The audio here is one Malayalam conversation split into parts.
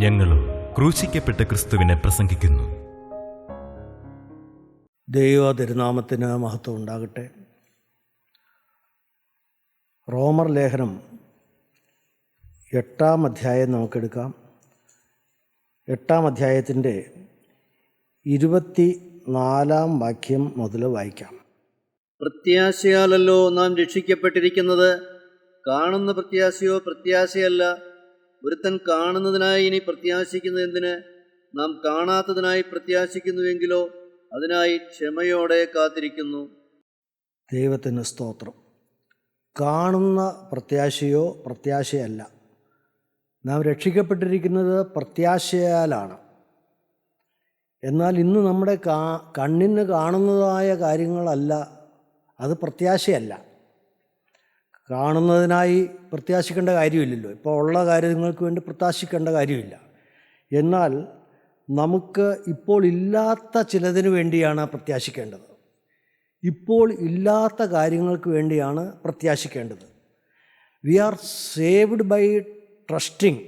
ഞങ്ങളും ക്രൂശിക്കപ്പെട്ട ക്രിസ്തുവിനെ പ്രസംഗിക്കുന്നു. ദൈവ തിരുനാമത്തിന് മഹത്വം ഉണ്ടാകട്ടെ. റോമർ ലേഖനം 8-ാം അധ്യായം നമുക്കെടുക്കാം. 8-ാം അധ്യായത്തിൻ്റെ 24-ാം വാക്യം മുതൽ വായിക്കാം. പ്രത്യാശയാലല്ലോ നാം രക്ഷിക്കപ്പെട്ടിരിക്കുന്നത്. കാണുന്ന പ്രത്യാശയോ പ്രത്യാശയല്ല. ഒരുത്തൻ കാണുന്നതിനായി ഇനി പ്രത്യാശിക്കുന്നത് എന്തിന്? നാം കാണാത്തതിനായി പ്രത്യാശിക്കുന്നുവെങ്കിലോ അതിനായി ക്ഷമയോടെ കാത്തിരിക്കുന്നു. ദൈവത്തിന് സ്തോത്രം. കാണുന്ന പ്രത്യാശയോ പ്രത്യാശയല്ല. നാം രക്ഷിക്കപ്പെട്ടിരിക്കുന്നത് പ്രത്യാശയാലാണ്. എന്നാൽ ഇന്ന് നമ്മുടെ കണ്ണിന് കാണുന്നതായ കാര്യങ്ങളല്ല, അത് പ്രത്യാശയല്ല. കാണുന്നതിനായി പ്രത്യാശിക്കേണ്ട കാര്യമില്ലല്ലോ. ഇപ്പോൾ ഉള്ള കാര്യങ്ങൾക്ക് വേണ്ടി പ്രത്യാശിക്കേണ്ട കാര്യമില്ല. എന്നാൽ നമുക്ക് ഇപ്പോൾ ഇല്ലാത്ത ചിലതിന് വേണ്ടിയാണ് പ്രത്യാശിക്കേണ്ടത്. ഇപ്പോൾ ഇല്ലാത്ത കാര്യങ്ങൾക്ക് വേണ്ടിയാണ് പ്രത്യാശിക്കേണ്ടത്. We are saved by trusting.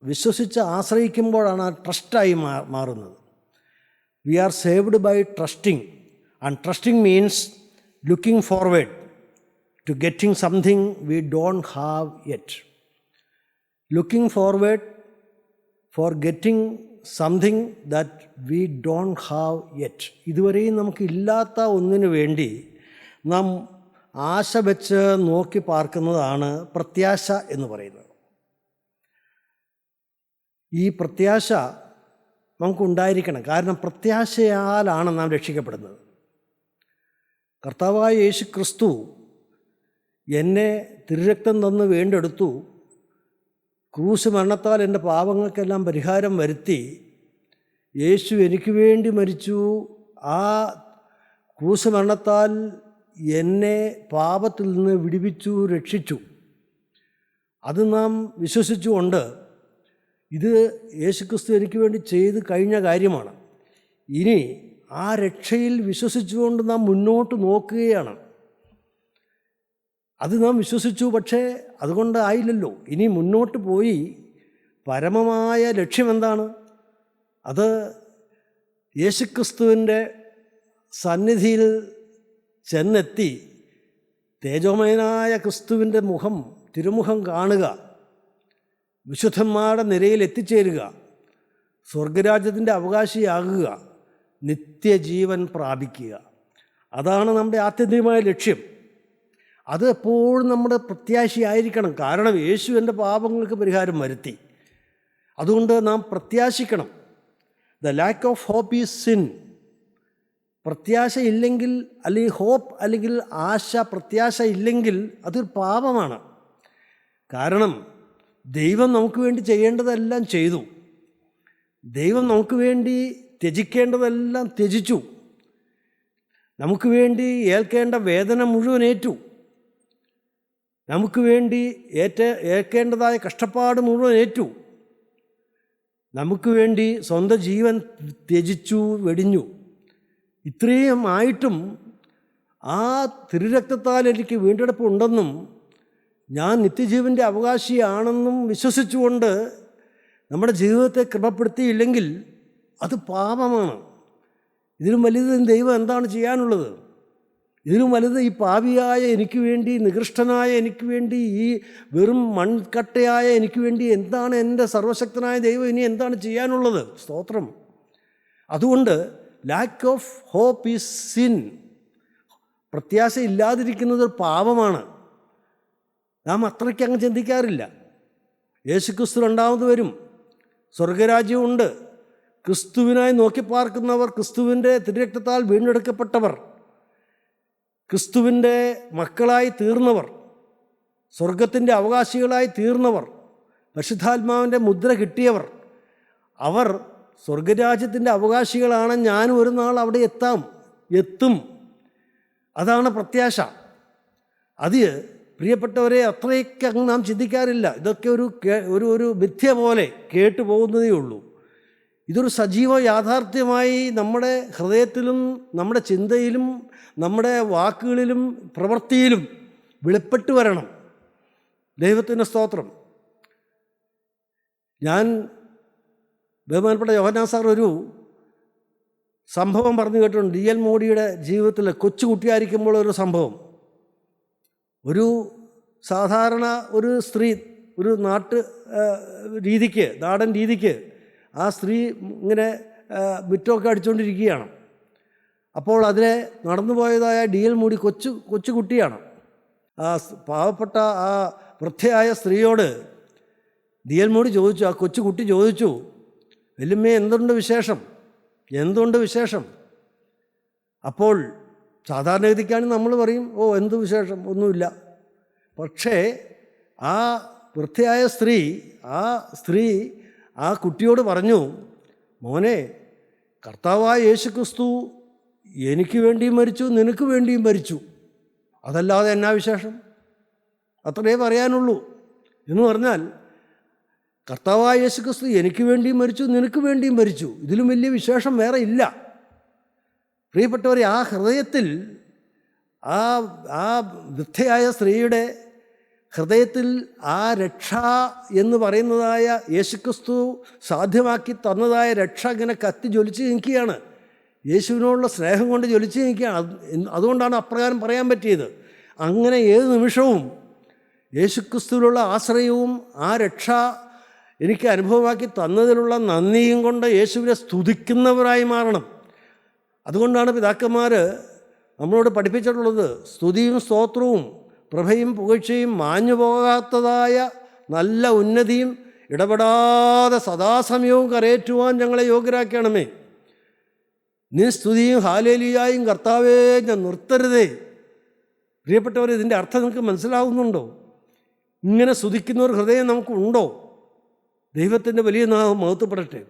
വിശ്വസിച്ച് ആശ്രയിക്കുമ്പോഴാണ് ട്രസ്റ്റായി മാറുന്നത്. We are saved by trusting. And trusting means looking forward to getting something we don't have yet. Looking forward for getting something that we don't have yet. ഇതുവരെയും നമുക്ക് ഇല്ലാത്ത ഒന്നിനു വേണ്ടി നാം ആശ വെച്ച് നോക്കി പാർക്കുന്നതാണ് പ്രത്യാശ എന്ന് പറയുന്നത്. ഈ പ്രത്യാശ നമുക്കുണ്ടായിരിക്കണം. കാരണം പ്രത്യാശയാലാണ് നാം രക്ഷിക്കപ്പെടുന്നത്. കർത്താവായ യേശു ക്രിസ്തു എന്നെ തിരുരക്തം തന്ന് വീണ്ടെടുത്തു. ക്രൂശ് മരണത്താൽ എൻ്റെ പാപങ്ങൾക്കെല്ലാം പരിഹാരം വരുത്തി. യേശു എനിക്ക് വേണ്ടി മരിച്ചു. ആ ക്രൂശ് മരണത്താൽ എന്നെ പാപത്തിൽ നിന്ന് വിടുവിച്ചു, രക്ഷിച്ചു. അത് നാം വിശ്വസിച്ചുകൊണ്ട് ഇത് യേശുക്രിസ്തു എനിക്ക് വേണ്ടി ചെയ്ത് കഴിഞ്ഞ കാര്യമാണ്. ഇനി ആ രക്ഷയിൽ വിശ്വസിച്ചുകൊണ്ട് നാം മുന്നോട്ട് നോക്കുകയാണ്. അത് നാം വിശ്വസിച്ചു, പക്ഷേ അതുകൊണ്ട് ആയില്ലല്ലോ. ഇനി മുന്നോട്ട് പോയി പരമമായ ലക്ഷ്യമെന്താണ്? അത് യേശുക്രിസ്തുവിൻ്റെ സന്നിധിയിൽ ചെന്നെത്തി തേജോമയനായ ക്രിസ്തുവിൻ്റെ തിരുമുഖം കാണുക, വിശുദ്ധന്മാരുടെ നിരയിൽ എത്തിച്ചേരുക, സ്വർഗരാജ്യത്തിൻ്റെ അവകാശിയാകുക, നിത്യജീവൻ പ്രാപിക്കുക. അതാണ് നമ്മുടെ ആത്യന്തികമായ ലക്ഷ്യം. അത് എപ്പോഴും നമ്മുടെ പ്രത്യാശയായിരിക്കണം. കാരണം യേശു എൻ്റെ പാപങ്ങൾക്ക് പരിഹാരം വരുത്തി. അതുകൊണ്ട് നാം പ്രത്യാശിക്കണം. The lack of hope is sin. പ്രത്യാശ ഇല്ലെങ്കിൽ, അല്ലെങ്കിൽ ഹോപ്പ് അല്ലെങ്കിൽ ആശ, പ്രത്യാശ ഇല്ലെങ്കിൽ അതൊരു പാപമാണ്. കാരണം ദൈവം നമുക്ക് വേണ്ടി ചെയ്യേണ്ടതെല്ലാം ചെയ്തു. ദൈവം നമുക്ക് വേണ്ടി ത്യജിക്കേണ്ടതെല്ലാം ത്യജിച്ചു. നമുക്ക് വേണ്ടി ഏൽക്കേണ്ട വേദന മുഴുവൻ ഏറ്റു. നമുക്ക് വേണ്ടി ഏൽക്കേണ്ടതായ കഷ്ടപ്പാട് മുഴുവൻ ഏറ്റു. നമുക്ക് വേണ്ടി സ്വന്തം ജീവൻ ത്യജിച്ചു, വെടിഞ്ഞു. ഇത്രയും ആയിട്ടും ആ തിരുരക്തത്താൽ എനിക്ക് വീണ്ടെടുപ്പ് ഉണ്ടെന്നും ഞാൻ നിത്യജീവൻ്റെ അവകാശിയാണെന്നും വിശ്വസിച്ചുകൊണ്ട് നമ്മുടെ ജീവിതത്തെ ക്രമപ്പെടുത്തിയില്ലെങ്കിൽ അത് പാപമാണ്. ഇതിലും വലുത് ദൈവം എന്താണ് ചെയ്യാനുള്ളത്? ഇതിലും വലുത് ഈ പാപിയായ എനിക്ക് വേണ്ടി, നികൃഷ്ടനായ എനിക്ക് വേണ്ടി, ഈ വെറും മൺകട്ടയായ എനിക്ക് വേണ്ടി എന്താണ് എൻ്റെ സർവശക്തനായ ദൈവം ഇനി എന്താണ് ചെയ്യാനുള്ളത്? സ്തോത്രം. അതുകൊണ്ട് lack of hope is sin. പ്രത്യാശ ഇല്ലാതിരിക്കുന്നത് ഒരു പാപമാണ്. നാം അത്രയ്ക്ക് അങ്ങ് ചിന്തിക്കാറില്ല. യേശുക്രിസ്തു രണ്ടാമത് വരും, സ്വർഗരാജ്യമുണ്ട്. ക്രിസ്തുവിനായി നോക്കിപ്പാർക്കുന്നവർ, ക്രിസ്തുവിൻ്റെ തിരുരക്തത്താൽ വീണ്ടെടുക്കപ്പെട്ടവർ, ക്രിസ്തുവിൻ്റെ മക്കളായി തീർന്നവർ, സ്വർഗത്തിൻ്റെ അവകാശികളായി തീർന്നവർ, പരിശുദ്ധാത്മാവിൻ്റെ മുദ്ര കിട്ടിയവർ, അവർ സ്വർഗരാജ്യത്തിൻ്റെ അവകാശികളാണ്. ഞാനും ഒരു നാൾ അവിടെ എത്തും. അതാണ് പ്രത്യാശ. അത് പ്രിയപ്പെട്ടവരെ അത്രയ്ക്ക് അങ്ങ് നാം ചിന്തിക്കാറില്ല. ഇതൊക്കെ ഒരു മിഥ്യ പോലെ കേട്ടു പോകുന്നതേ ഉള്ളൂ. ഇതൊരു സജീവ യാഥാർത്ഥ്യമായി നമ്മുടെ ഹൃദയത്തിലും നമ്മുടെ ചിന്തയിലും നമ്മുടെ വാക്കുകളിലും പ്രവൃത്തിയിലും വെളിപ്പെട്ട് വരണം. ദൈവത്തിന് സ്തോത്രം. ഞാൻ ബഹുമാനപ്പെട്ട യോഹന്നാൻ സാർ ഒരു സംഭവം പറഞ്ഞു കേട്ടിട്ടുണ്ട്. DL മോഡിയുടെ ജീവിതത്തിൽ കൊച്ചുകുട്ടിയായിരിക്കുമ്പോൾ ഒരു സംഭവം. ഒരു സാധാരണ ഒരു സ്ത്രീ, ഒരു നാടൻ രീതിക്ക് ആ സ്ത്രീ ഇങ്ങനെ മുറ്റമൊക്കെ അടിച്ചുകൊണ്ടിരിക്കുകയാണ്. അപ്പോൾ അതിലെ നടന്നു പോയതായ DL മോഡി കൊച്ചുകുട്ടിയാണ്. ആ പാവപ്പെട്ട ആ വൃദ്ധയായ സ്ത്രീയോട് DL മോഡി ചോദിച്ചു, ആ കൊച്ചുകുട്ടി ചോദിച്ചു, വല്യമ്മേ എന്തുണ്ട് വിശേഷം? അപ്പോൾ സാധാരണഗതിക്കാണെങ്കിൽ നമ്മൾ പറയും, ഓ എന്ത് വിശേഷം, ഒന്നുമില്ല. പക്ഷേ ആ വൃദ്ധയായ സ്ത്രീ ആ കുട്ടിയോട് പറഞ്ഞു, മോനെ, കർത്താവായ യേശുക്രിസ്തു എനിക്ക് വേണ്ടിയും മരിച്ചു, നിനക്ക് വേണ്ടിയും മരിച്ചു, അതല്ലാതെ എന്നാ വിശേഷം? അത്രേ പറയാനുള്ളൂ. എന്ന് പറഞ്ഞാൽ കർത്താവായ യേശുക്രിസ്തു എനിക്ക് വേണ്ടിയും മരിച്ചു, നിനക്ക് വേണ്ടിയും മരിച്ചു, ഇതിലും വലിയ വിശേഷം വേറെ ഇല്ല. പ്രിയപ്പെട്ടവരെ, ആ ഹൃദയത്തിൽ, ആ വൃദ്ധയായ സ്ത്രീയുടെ ഹൃദയത്തിൽ ആ രക്ഷ എന്ന് പറയുന്നതായ യേശുക്രിസ്തു സാധ്യമാക്കി തന്നതായ രക്ഷ ഇങ്ങനെ കത്തി ജ്വലിച്ച് നിൽക്കുകയാണ്. യേശുവിനോടുള്ള സ്നേഹം കൊണ്ട് ജ്വലിച്ച് നിൽക്കുകയാണ്. അതുകൊണ്ടാണ് അപ്രകാരം പറയാൻ പറ്റിയത്. അങ്ങനെ ഏത് നിമിഷവും യേശുക്രിസ്തുവിലുള്ള ആശ്രയവും ആ രക്ഷ എനിക്ക് അനുഭവമാക്കി തന്നതിലുള്ള നന്ദിയും കൊണ്ട് യേശുവിനെ സ്തുതിക്കുന്നവരായി മാറണം. അതുകൊണ്ടാണ് പിതാക്കന്മാർ നമ്മളോട് പഠിപ്പിച്ചിട്ടുള്ളത്, സ്തുതിയും സ്തോത്രവും പ്രഭയും പുകഴ്ചയും മാഞ്ഞു പോകാത്തതായ നല്ല ഉന്നതിയും ഇടപെടാതെ സദാസമയവും കരയേറ്റുവാൻ ഞങ്ങളെ യോഗ്യരാക്കണമേ. നീ സ്തുതിയും ഹാലേലിയായും കർത്താവേ ഞാൻ നിർത്തരുതേ. പ്രിയപ്പെട്ടവർ, ഇതിൻ്റെ അർത്ഥം നിങ്ങൾക്ക് മനസ്സിലാവുന്നുണ്ടോ? ഇങ്ങനെ സ്തുതിക്കുന്ന ഒരു ഹൃദയം നമുക്കുണ്ടോ? ദൈവത്തിൻ്റെ വലിയ നാമം മഹത്വപ്പെടട്ടെ.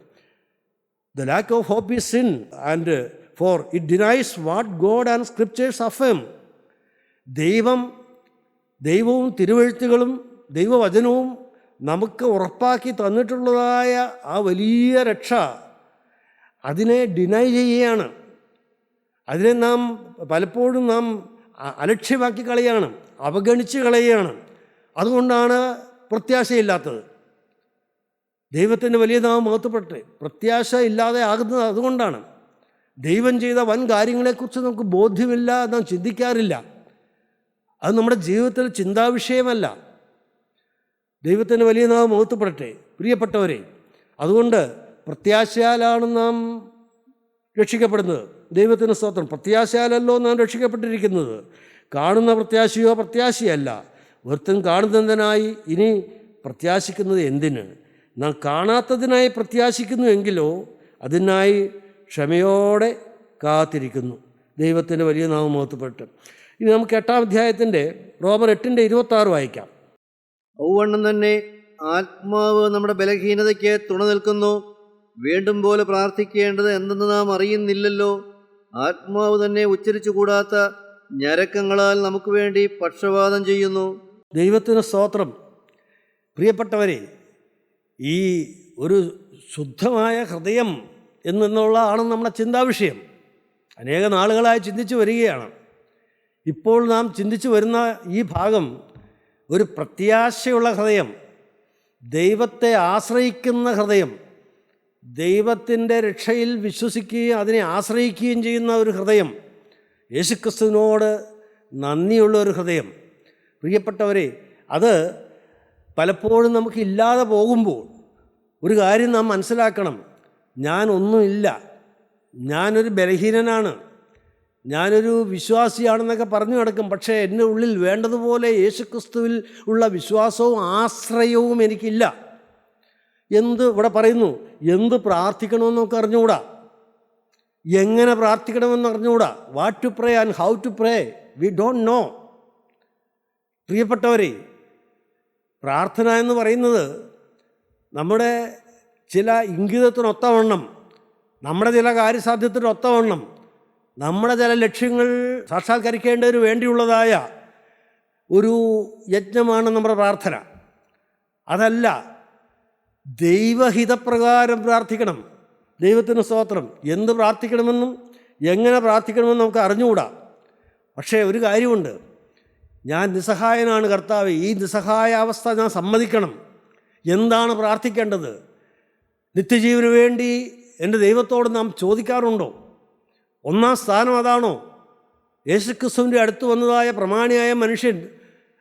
The lack of hope is sin, and for it denies what God and scriptures affirm. ദൈവവും തിരുവെഴുത്തുകളും ദൈവവചനവും നമുക്ക് ഉറപ്പാക്കി തന്നിട്ടുള്ളതായ ആ വലിയ രക്ഷ, അതിനെ ഡിനൈ ചെയ്യുകയാണ്. അതിനെ പലപ്പോഴും നാം അലക്ഷ്യമാക്കി കളയാണ്, അവഗണിച്ച് കളയുകയാണ്. അതുകൊണ്ടാണ് പ്രത്യാശയില്ലാത്തത്. ദൈവത്തിൻ്റെ വലിയ നാമം മഹത്വപ്പെടട്ടെ. പ്രത്യാശ ഇല്ലാതെ ആകുന്നത് അതുകൊണ്ടാണ്. ദൈവം ചെയ്ത വൻ കാര്യങ്ങളെക്കുറിച്ച് നമുക്ക് ബോധ്യമില്ല, നാം ചിന്തിക്കാറില്ല. അത് നമ്മുടെ ജീവിതത്തിൽ ചിന്താവിഷയമല്ല. ദൈവത്തിൻ്റെ വലിയ നാമം മഹത്വപ്പെടട്ടെ. പ്രിയപ്പെട്ടവരെ, അതുകൊണ്ട് പ്രത്യാശയാലാണ് നാം രക്ഷിക്കപ്പെടുന്നത്. ദൈവത്തിന് സ്തോത്രം. പ്രത്യാശയാലല്ലോ നാം രക്ഷിക്കപ്പെട്ടിരിക്കുന്നത്. കാണുന്ന പ്രത്യാശയല്ല. ഒരുത്തൻ കാണുന്നതിനായി ഇനി പ്രത്യാശിക്കുന്നത് എന്തിന്? നാം കാണാത്തതിനായി പ്രത്യാശിക്കുന്നു എങ്കിലോ അതിനായി ക്ഷമയോടെ കാത്തിരിക്കുന്നു. ദൈവത്തിൻ്റെ വലിയ നാമം മഹത്വപ്പെട്ട്. ഇനി നമുക്ക് 8-ാം അധ്യായത്തിൻ്റെ റോമർ 8:26 വായിക്കാം. ഔവണ്ണം തന്നെ ആത്മാവ് നമ്മുടെ ബലഹീനതയ്ക്ക് തുണ നിൽക്കുന്നു. വീണ്ടും പോലെ പ്രാർത്ഥിക്കേണ്ടത് എന്തെന്ന് നാം അറിയുന്നില്ലല്ലോ. ആത്മാവ് തന്നെ ഉച്ചരിച്ചുകൂടാത്ത ഞരക്കങ്ങളാൽ നമുക്ക് വേണ്ടി പക്ഷവാദം ചെയ്യുന്നു. ദൈവത്തിന് സ്തോത്രം. പ്രിയപ്പെട്ടവരെ, ഈ ഒരു ശുദ്ധമായ ഹൃദയം എന്നുള്ളതാണ് നമ്മുടെ ചിന്താവിഷയം. അനേക നാളുകളായി ചിന്തിച്ചു വരികയാണ്. ഇപ്പോൾ നാം ചിന്തിച്ചു വരുന്ന ഈ ഭാഗം ഒരു പ്രത്യാശയുള്ള ഹൃദയം, ദൈവത്തെ ആശ്രയിക്കുന്ന ഹൃദയം, ദൈവത്തിൻ്റെ രക്ഷയിൽ വിശ്വസിക്കുകയും അതിനെ ആശ്രയിക്കുകയും ചെയ്യുന്ന ഒരു ഹൃദയം, യേശുക്രിസ്തുവിനോട് നന്ദിയുള്ള ഒരു ഹൃദയം. പ്രിയപ്പെട്ടവരെ, അത് പലപ്പോഴും നമുക്കില്ലാതെ പോകുമ്പോൾ ഒരു കാര്യം നാം മനസ്സിലാക്കണം. ഞാനൊന്നുമില്ല, ഞാനൊരു ബലഹീനനാണ്, ഞാനൊരു വിശ്വാസിയാണെന്നൊക്കെ പറഞ്ഞു നടക്കും. പക്ഷേ എൻ്റെ ഉള്ളിൽ വേണ്ടതുപോലെ യേശുക്രിസ്തുവിൽ ഉള്ള വിശ്വാസവും ആശ്രയവും എനിക്കില്ല. ഇവിടെ പറയുന്നു, എന്ത് പ്രാർത്ഥിക്കണമെന്നൊക്കെ അറിഞ്ഞുകൂടാ, എങ്ങനെ പ്രാർത്ഥിക്കണമെന്ന് അറിഞ്ഞുകൂടാ. What to pray and how to pray we don't know. പ്രിയപ്പെട്ടവരെ, പ്രാർത്ഥന എന്ന് പറയുന്നത് നമ്മുടെ ചില ഇംഗിതത്തിനൊത്തവണ്ണം, നമ്മുടെ ചില കാര്യസാധ്യത്തിനൊത്തവണ്ണം, നമ്മുടെ ചില ലക്ഷ്യങ്ങൾ സാക്ഷാത്കരിക്കേണ്ടതിന് വേണ്ടിയുള്ളതായ ഒരു യജ്ഞമാണ് നമ്മുടെ പ്രാർത്ഥന. അതല്ല, ദൈവഹിതപ്രകാരം പ്രാർത്ഥിക്കണം. ദൈവത്തിന് സ്തോത്രം. എന്ത് പ്രാർത്ഥിക്കണമെന്നും എങ്ങനെ പ്രാർത്ഥിക്കണമെന്നും നമുക്ക് അറിഞ്ഞുകൂടാ. പക്ഷേ ഒരു കാര്യമുണ്ട്, ഞാൻ നിസ്സഹായനാണ് കർത്താവേ, ഈ നിസ്സഹായാവസ്ഥ ഞാൻ സമ്മതിക്കണം. എന്താണ് പ്രാർത്ഥിക്കേണ്ടത്? നിത്യജീവന് വേണ്ടി എൻ്റെ ദൈവത്തോട് നാം ചോദിക്കാറുണ്ടോ? ഒന്നാം സ്ഥാനം അതാണോ? യേശുക്രിസ്തുവിൻ്റെ അടുത്ത് വന്നതായ പ്രമാണിയായ മനുഷ്യൻ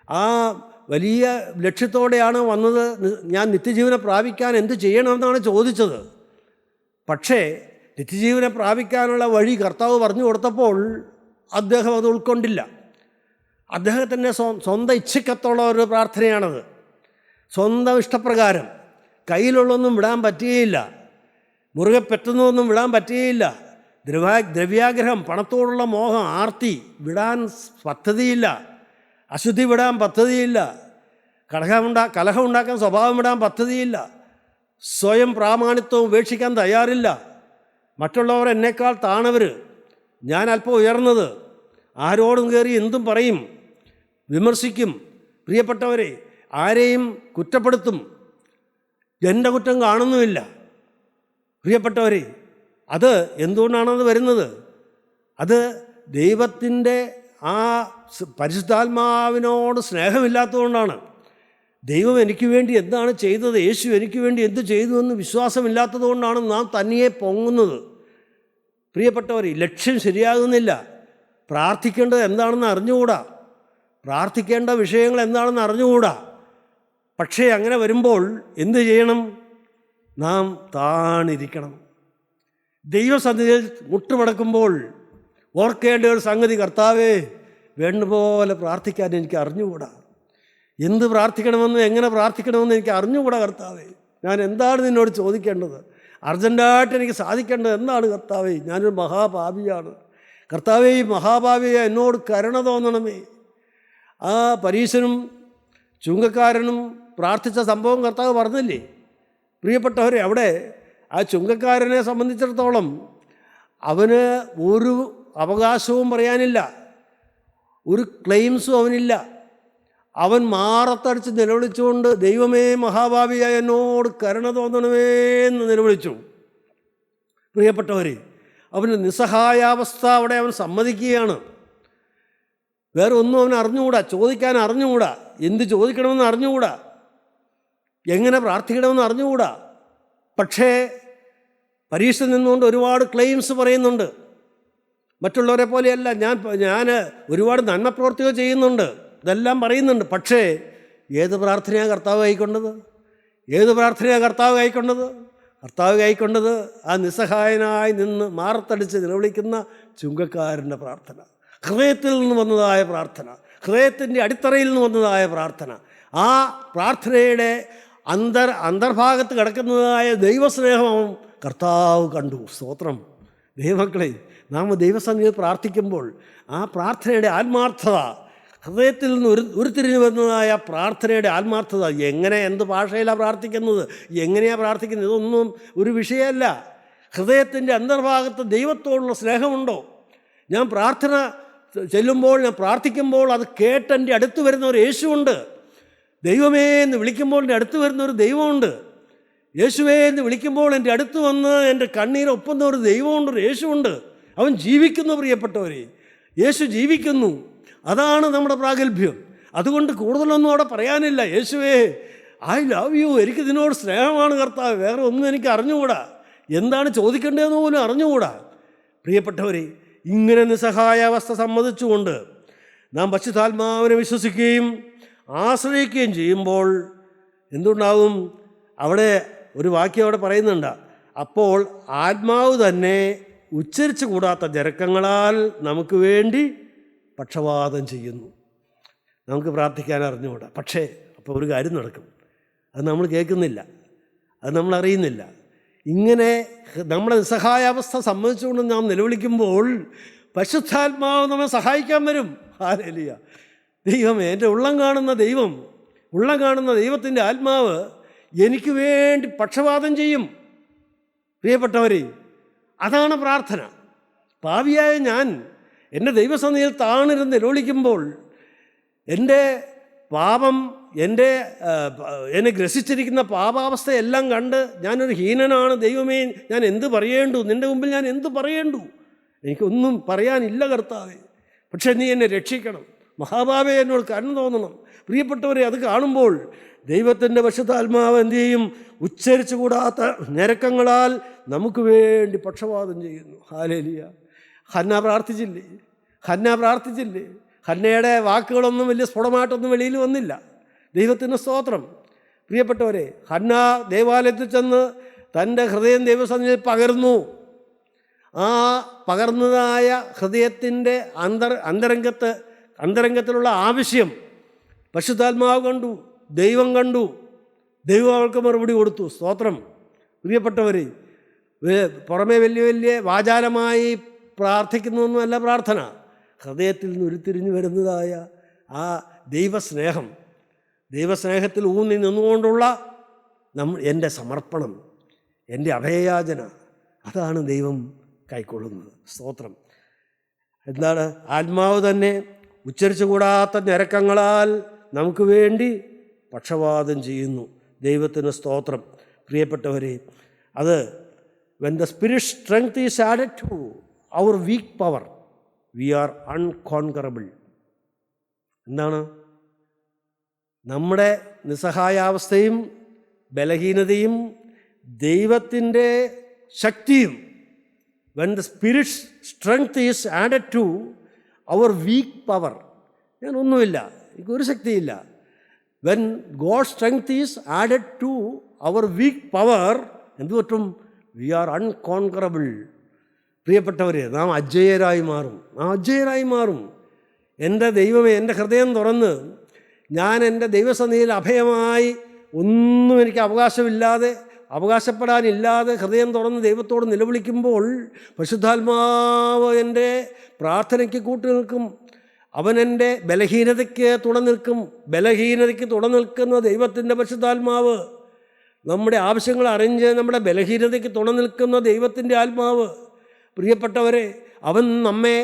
ആ വലിയ ലക്ഷ്യത്തോടെയാണ് വന്നത്. ഞാൻ നിത്യജീവനെ പ്രാപിക്കാൻ എന്ത് ചെയ്യണമെന്നാണ് ചോദിച്ചത്. പക്ഷേ നിത്യജീവനെ പ്രാപിക്കാനുള്ള വഴി കർത്താവ് പറഞ്ഞു കൊടുത്തപ്പോൾ അദ്ദേഹം അത് ഉൾക്കൊണ്ടില്ല. അദ്ദേഹത്തിൻ്റെ സ്വന്തം ഇച്ഛക്കത്തുള്ള ഒരു പ്രാർത്ഥനയാണത്. സ്വന്തം ഇഷ്ടപ്രകാരം കയ്യിലുള്ളൊന്നും വിടാൻ പറ്റുകയില്ല, മുറുകെ പറ്റുന്നതൊന്നും വിടാൻ പറ്റുകയില്ല. ദ്രവ്യാഗ്രഹം, പണത്തോടുള്ള മോഹം, ആർത്തി വിടാൻ പദ്ധതിയില്ല, അശുദ്ധി വിടാൻ പദ്ധതിയില്ല, കലഹം ഉണ്ടാക്കാൻ സ്വഭാവം വിടാൻ പദ്ധതിയില്ല, സ്വയം പ്രാമാണിത്വം ഉപേക്ഷിക്കാൻ തയ്യാറില്ല. മറ്റുള്ളവർ എന്നേക്കാൾ താണവർ, ഞാൻ അല്പം ഉയർന്നത്, ആരോടും കയറി എന്തും പറയും, വിമർശിക്കും. പ്രിയപ്പെട്ടവരെ, ആരെയും കുറ്റപ്പെടുത്തും, എൻ്റെ കുറ്റം കാണുന്നുമില്ല. പ്രിയപ്പെട്ടവരെ, അത് എന്തുകൊണ്ടാണത് വരുന്നത്? അത് ദൈവത്തിൻ്റെ ആ പരിശുദ്ധാത്മാവിനോട് സ്നേഹമില്ലാത്തതുകൊണ്ടാണ്. ദൈവം എനിക്ക് വേണ്ടി എന്താണ് ചെയ്തത്, യേശു എനിക്ക് വേണ്ടി എന്ത് ചെയ്തു എന്ന് വിശ്വാസമില്ലാത്തതുകൊണ്ടാണ് നാം തനിയെ പൊങ്ങുന്നത്. പ്രിയപ്പെട്ടവരെ, ലക്ഷ്യം ശരിയാകുന്നില്ല. പ്രാർത്ഥിക്കേണ്ടത് എന്താണെന്ന് അറിഞ്ഞുകൂടാ, പ്രാർത്ഥിക്കേണ്ട വിഷയങ്ങൾ എന്താണെന്ന് അറിഞ്ഞുകൂടാ. പക്ഷേ അങ്ങനെ വരുമ്പോൾ എന്ത് ചെയ്യണം? നാം താണിരിക്കണം. ദൈവസന്നിധിയിൽ മുട്ടുമടക്കുമ്പോൾ ഓർക്കേണ്ട ഒരു സംഗതി, കർത്താവേ, വേണ്ടുപോലെ പ്രാർത്ഥിക്കാൻ എനിക്ക് അറിഞ്ഞുകൂടാ, എന്ത് പ്രാർത്ഥിക്കണമെന്ന് എങ്ങനെ പ്രാർത്ഥിക്കണമെന്ന് എനിക്ക് അറിഞ്ഞുകൂടാ കർത്താവേ. ഞാൻ എന്താണ് നിന്നോട് ചോദിക്കേണ്ടത്? അർജൻറ്റായിട്ട് എനിക്ക് സാധിക്കേണ്ടത് എന്താണ് കർത്താവേ? ഞാനൊരു മഹാപാപിയാണ് കർത്താവേ. ഈ മഹാപാപിയെ എന്നോട് കരുണ തോന്നണമേ. ആ പരീശനും ചുങ്കക്കാരനും പ്രാർത്ഥിച്ച സംഭവം കർത്താവ് പറഞ്ഞില്ലേ? പ്രിയപ്പെട്ടവരെ, അവിടെ ആ ചുങ്കക്കാരനെ സംബന്ധിച്ചിടത്തോളം അവന് ഒരു അവകാശവും പറയാനില്ല, ഒരു ക്ലെയിംസും അവനില്ല. അവൻ മാറത്തടിച്ച് നിലവിളിച്ചുകൊണ്ട്, ദൈവമേ, മഹാഭാവിയായ എന്നോട് കരുണ തോന്നണമേ എന്ന് നിലവിളിച്ചു. പ്രിയപ്പെട്ടവരെ, അവൻ്റെ നിസ്സഹായാവസ്ഥ അവിടെ അവൻ സമ്മതിക്കുകയാണ്. വേറെ ഒന്നും അവൻ അറിഞ്ഞുകൂടാ, ചോദിക്കാൻ അറിഞ്ഞുകൂടാ, എന്ത് ചോദിക്കണമെന്ന് അറിഞ്ഞുകൂടാ, എങ്ങനെ പ്രാർത്ഥിക്കണമെന്ന് അറിഞ്ഞുകൂടാ. പക്ഷേ പരീക്ഷ നിന്നുകൊണ്ട് ഒരുപാട് ക്ലെയിംസ് പറയുന്നുണ്ട്. മറ്റുള്ളവരെ പോലെയല്ല, ഞാൻ ഒരുപാട് നന്മപ്രവർത്തികൾ ചെയ്യുന്നുണ്ട്, ഇതെല്ലാം പറയുന്നുണ്ട്. പക്ഷേ ഏത് പ്രാർത്ഥനയാണ് കർത്താവ് കൈക്കൊണ്ടത്? ഏത് പ്രാർത്ഥനയാണ് കർത്താവ് കൈക്കൊണ്ടത്? കർത്താവ് കൈക്കൊണ്ടത് ആ നിസ്സഹായനായി നിന്ന് മാറത്തടിച്ച് നിലവിളിക്കുന്ന ചുങ്കക്കാരൻ്റെ പ്രാർത്ഥന, ഹൃദയത്തിൽ നിന്ന് വന്നതായ പ്രാർത്ഥന, ഹൃദയത്തിൻ്റെ അടിത്തറയിൽ നിന്ന് വന്നതായ പ്രാർത്ഥന. ആ പ്രാർത്ഥനയുടെ അന്തർഭാഗത്ത് കിടക്കുന്നതായ ദൈവസ്നേഹം കർത്താവ് കണ്ടു. സ്തോത്രം. ദൈവമക്കളെ, നാം ദൈവസന്നിധിയിൽ പ്രാർത്ഥിക്കുമ്പോൾ ആ പ്രാർത്ഥനയുടെ ആത്മാർത്ഥത, ഹൃദയത്തിൽ നിന്ന് ഉരുത്തിരിഞ്ഞു വരുന്നതായ പ്രാർത്ഥനയുടെ ആത്മാർത്ഥത, എങ്ങനെ എന്ത് ഭാഷയിലാണ് പ്രാർത്ഥിക്കുന്നത്, എങ്ങനെയാണ് പ്രാർത്ഥിക്കുന്നത്, ഇതൊന്നും ഒരു വിഷയമല്ല. ഹൃദയത്തിൻ്റെ അന്തർഭാഗത്ത് ദൈവത്തോടുള്ള സ്നേഹമുണ്ടോ? ഞാൻ പ്രാർത്ഥന ചെല്ലുമ്പോൾ, ഞാൻ പ്രാർത്ഥിക്കുമ്പോൾ അത് കേട്ടെൻ്റെ അടുത്ത് വരുന്ന ഒരു യേശുവുണ്ട്. ദൈവമേ എന്ന് വിളിക്കുമ്പോൾ എൻ്റെ അടുത്ത് വരുന്ന ഒരു ദൈവമുണ്ട്. യേശുവേ എന്ന് വിളിക്കുമ്പോൾ എൻ്റെ അടുത്ത് വന്ന് എൻ്റെ കണ്ണീരൊപ്പുന്ന ഒരു ദൈവമുണ്ട്, ഒരു യേശുവുണ്ട്. അവൻ ജീവിക്കുന്നു. പ്രിയപ്പെട്ടവരെ, യേശു ജീവിക്കുന്നു. അതാണ് നമ്മുടെ പ്രാഗൽഭ്യം. അതുകൊണ്ട് കൂടുതലൊന്നും അവിടെ പറയാനില്ല. യേശുവേ, ഐ ലവ് യു, എനിക്ക് ഇതിനോട് സ്നേഹമാണ് കർത്താവ്, വേറെ ഒന്നും എനിക്ക് അറിഞ്ഞുകൂടാ, എന്താണ് ചോദിക്കേണ്ടതെന്ന് പോലും അറിഞ്ഞുകൂടാ. പ്രിയപ്പെട്ടവരെ, ഇങ്ങനെ നിസ്സഹായാവസ്ഥ സമ്മതിച്ചുകൊണ്ട് നാം പരിശുദ്ധാത്മാവിനെ വിശ്വസിക്കുകയും ആശ്രയിക്കുകയും ചെയ്യുമ്പോൾ എന്തുണ്ടാവും? അവിടെ ഒരു വാക്യം അവിടെ പറയുന്നുണ്ട്, അപ്പോൾ ആത്മാവ് തന്നെ ഉച്ചരിച്ചു കൂടാത്ത ജരക്കങ്ങളാൽ നമുക്ക് വേണ്ടി പക്ഷപാതം ചെയ്യുന്നു. നമുക്ക് പ്രാർത്ഥിക്കാൻ അറിഞ്ഞുകൂടാ, പക്ഷേ അപ്പോൾ ഒരു കാര്യം നടക്കും, അത് നമ്മൾ കേൾക്കുന്നില്ല, അത് നമ്മൾ അറിയുന്നില്ല. ഇങ്ങനെ നമ്മുടെ നിസ്സഹായാവസ്ഥ സംബന്ധിച്ചുകൊണ്ട് നാം നിലവിളിക്കുമ്പോൾ പരിശുദ്ധാത്മാവ് നമ്മെ സഹായിക്കാൻ വരും. ഹല്ലേലൂയ. ദൈവമേ, എൻ്റെ ഉള്ളം കാണുന്ന ദൈവത്തിൻ്റെ ആത്മാവ് എനിക്ക് വേണ്ടി പക്ഷപാതം ചെയ്യും. പ്രിയപ്പെട്ടവരെ, അതാണ് പ്രാർത്ഥന. പാപിയായ ഞാൻ എൻ്റെ ദൈവസന്നിധിയിൽ താണിരുന്ന് നിലവിളിക്കുമ്പോൾ എൻ്റെ പാപം, എന്നെ ഗ്രസിച്ചിരിക്കുന്ന പാപാവസ്ഥയെല്ലാം കണ്ട് ഞാനൊരു ഹീനനാണ്, ദൈവമേ, ഞാൻ എന്ത് പറയേണ്ടു, നിൻ്റെ മുമ്പിൽ ഞാൻ എന്ത് പറയേണ്ടു, എനിക്കൊന്നും പറയാനില്ല കർത്താവേ, പക്ഷേ നീ എന്നെ രക്ഷിക്കണം, മഹാഭാവേ, എന്നോട് കരുണ തോന്നണം. പ്രിയപ്പെട്ടവരെ, അത് കാണുമ്പോൾ ദൈവത്തിൻ്റെ പരിശുദ്ധാത്മാവ് എന്തു ചെയ്യും? ഉച്ചരിച്ചു കൂടാത്ത ഞരക്കങ്ങളാൽ നമുക്ക് വേണ്ടി പക്ഷപാതം ചെയ്യുന്നു. ഹല്ലേലൂയ. ഹന്ന പ്രാർത്ഥിച്ചില്ലേ? ഹന്നയുടെ വാക്കുകളൊന്നും വലിയ സ്ഫുടമായിട്ടൊന്നും വെളിയിൽ വന്നില്ല. ദൈവത്തിന് സ്തോത്രം. പ്രിയപ്പെട്ടവരെ, ഹന്ന ദേവാലയത്തിൽ ചെന്ന് തൻ്റെ ഹൃദയം ദൈവസന്നിധിയിൽ പകർന്നു. ആ പകർന്നതായ ഹൃദയത്തിൻ്റെ അന്തരംഗത്തിലുള്ള ആവശ്യം പരിശുദ്ധാത്മാവ് കണ്ടു, ദൈവം കണ്ടു, ദൈവം അവൾക്ക് മറുപടി കൊടുത്തു. സ്തോത്രം. പ്രിയപ്പെട്ടവരെ, പുറമെ വലിയ വാചാലമായി പ്രാർത്ഥിക്കുന്നതൊന്നുമല്ല പ്രാർത്ഥന. ഹൃദയത്തിൽ നിന്ന് ഉരുത്തിരിഞ്ഞു വരുന്നതായ ആ ദൈവസ്നേഹത്തിൽ ഊന്നി നിന്നുകൊണ്ടുള്ള എൻ്റെ സമർപ്പണം, എൻ്റെ അഭയയാചന, അതാണ് ദൈവം കൈക്കൊള്ളുന്നത്. സ്തോത്രം. എന്താണ്? ആത്മാവ് തന്നെ ഉച്ചരിച്ചു കൂടാത്ത ഞരക്കങ്ങളാൽ നമുക്ക് വേണ്ടി പക്ഷപാതം ചെയ്യുന്നു. ദൈവത്തിന് സ്തോത്രം. പ്രിയപ്പെട്ടവരെ, അത് when the spirit strength is added to our weak power, we are unconquerable. എന്താണ്? നമ്മുടെ നിസ്സഹായാവസ്ഥയും ബലഹീനതയും ദൈവത്തിൻ്റെ ശക്തിയും, when the spirit strength is added to our weak power, ഞാനൊന്നുമില്ല, എനിക്കൊരു ശക്തിയില്ല. when God's strength is added to our weak power, എന്തു പറ്റും? we are unconquerable. പ്രിയപ്പെട്ടവരെ, നാം അജേയരായി മാറും. എൻ്റെ ദൈവമേ, എൻ്റെ ഹൃദയം തുറന്ന് ഞാൻ എൻ്റെ ദൈവസന്നിധിയിൽ അഭയമായി, ഒന്നും എനിക്ക് അവകാശപ്പെടാനില്ലാതെ ഹൃദയം തുറന്ന് ദൈവത്തോട് നിലവിളിക്കുമ്പോൾ പരിശുദ്ധാത്മാവ് എൻ്റെ പ്രാർത്ഥനയ്ക്ക് കൂട്ടുനിൽക്കും. അവൻ എൻ്റെ ബലഹീനതയ്ക്ക് തുണനിൽക്കുന്ന ദൈവത്തിൻ്റെ പരിശുദ്ധാത്മാവ്, നമ്മുടെ ആവശ്യങ്ങൾ അറിഞ്ഞ് നമ്മുടെ ബലഹീനതയ്ക്ക് തുണനിൽക്കുന്ന ദൈവത്തിൻ്റെ ആത്മാവ്. പ്രിയപ്പെട്ടവരെ, അവൻ നമ്മെ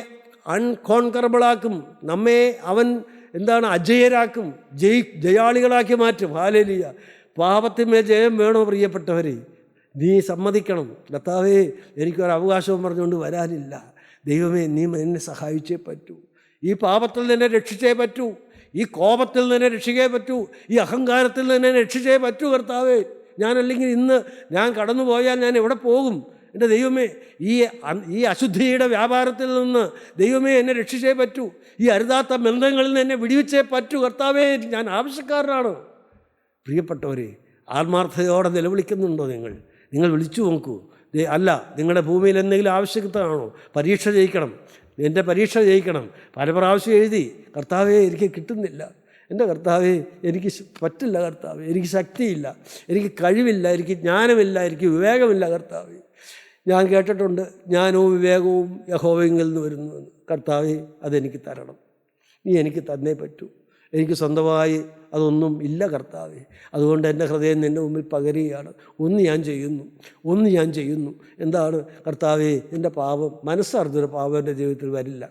അൺകോൺകറബിളാക്കും. നമ്മെ അവൻ അജയരാക്കും, ജയാളികളാക്കി മാറ്റും. ഹല്ലേലൂയ. പാപത്തിന്മേൽ ജയം വേണോ പ്രിയപ്പെട്ടവരെ? നീ സമ്മതിക്കണം, കർത്താവേ എനിക്കൊരു അവകാശവും പറഞ്ഞുകൊണ്ട് വരാനില്ല. ദൈവമേ, നീ എന്നെ സഹായിച്ചേ പറ്റൂ. ഈ പാപത്തിൽ നിന്നെ രക്ഷിച്ചേ പറ്റൂ. ഈ കോപത്തിൽ നിന്നെ രക്ഷിക്കേ പറ്റൂ. ഈ അഹങ്കാരത്തിൽ നിന്നെ രക്ഷിച്ചേ പറ്റൂ കർത്താവേ. ഞാനല്ലെങ്കിൽ ഇന്ന് ഞാൻ കടന്നു പോയാൽ ഞാൻ എവിടെ പോകും? എൻ്റെ ദൈവമേ, ഈ അശുദ്ധിയുടെ വ്യാപാരത്തിൽ നിന്ന് ദൈവമേ എന്നെ രക്ഷിച്ചേ പറ്റൂ. ഈ അരുതാത്ത ബന്ധങ്ങളിൽ നിന്ന് എന്നെ വിടുവിച്ചേ പറ്റൂ കർത്താവേ, ഞാൻ ആവശ്യക്കാരനാണ്. പ്രിയപ്പെട്ടവരെ, ആത്മാർത്ഥതയോടെ നിലവിളിക്കുന്നുണ്ടോ നിങ്ങൾ വിളിച്ചു നോക്കൂ. അല്ല, നിങ്ങളുടെ ഭൂമിയിൽ എന്തെങ്കിലും ആവശ്യകതയാണോ? പരീക്ഷ ജയിക്കണം. പല പ്രാവശ്യം എഴുതി, കർത്താവേ എനിക്ക് കിട്ടുന്നില്ല, എൻ്റെ കർത്താവേ എനിക്ക് പറ്റില്ല, കർത്താവേ എനിക്ക് ശക്തിയില്ല, എനിക്ക് കഴിവില്ല, എനിക്ക് ജ്ഞാനമില്ല, എനിക്ക് വിവേകമില്ല കർത്താവേ. ഞാൻ കേട്ടിട്ടുണ്ട്, ജ്ഞാനവും വിവേകവും യഹോവയിൽ നിന്ന് വരുന്നുവെന്ന്. കർത്താവേ, അതെനിക്ക് തരണം. നീ എനിക്ക് തന്നേ പറ്റൂ. എനിക്ക് സ്വന്തമായി അതൊന്നും ഇല്ല കർത്താവേ. അതുകൊണ്ട് എൻ്റെ ഹൃദയം നിൻ്റെ മുമ്പിൽ പകരുകയാണ്. ഒന്ന് ഞാൻ ചെയ്യുന്നു. എന്താണ് കർത്താവേ? എൻ്റെ പാപം മനസ്സറിഞ്ഞൊരു പാപം എൻ്റെ ജീവിതത്തിൽ വരില്ല.